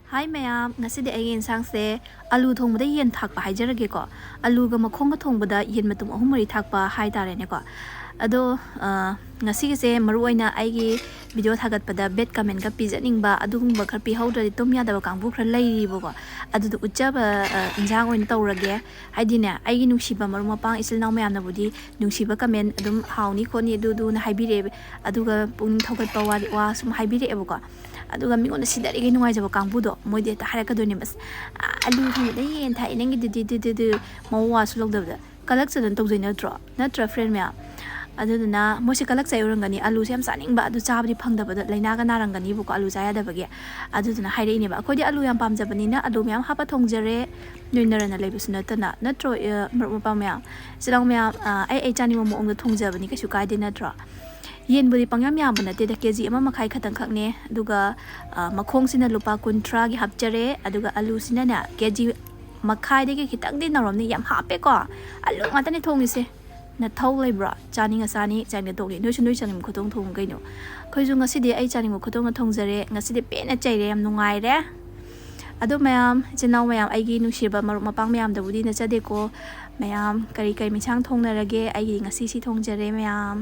Hi mayam, ngasidi ay insangse alu thongbada yen thakpa haijarage ko. Alu ga makhonga thongbada yen matum ahumari thakpa haitare ne ko. Ado ngasi se maruaina aigi video thagatpada bet comment ga pijaningba adugumba khar pi hawdari tom yadaba kangbu khar lairi bo ko. Adu du uchaba injang oin tawrage haidine aigi nungsiba maru mapang isil naw mayam na budi nungsiba comment adum hawni khoni du na haibire aduga pung thogatpa wa sum haibire ebo ko. Aduga mingon sidari ge nungai jaba kangbudo moide ta haraka doni bas alu thongda yen thai nengi de mawa sulok da kalak sadan tawjaina natra friend mya aduna mosi kalak sai urangani alu sem saning ba adu chabdi phangda bada laina ga narangani bu ko alu jaya da bage aduna haire ne ba khodi alu yam pam jabani na alu myam hapa thongjare noinara na lebusna tana natro mar pa mya silang mya ai chani mo ong da thongjabani ka su kai de natra yen budi pangyam yam bana te da kg ama makhai khatang khakne aduga makhong sina lupa kuntra gi hapjare aduga alu sina na kg makhai de ki khitang din narom ni yam hape ko alu ngata ni thongi se na thau lebra chani nga sani chani dogni no chunoi chani khotong thong gaino khoi ju ngasi de ai chani mo khotong thongjare ngasi de pe na chaire yam nungai re ado mayam chinau mayam aigi nungsiba maruk mapang mayam da budi na chade ko mayam kari misang thongnarage aigi ngasi si thongjare mayam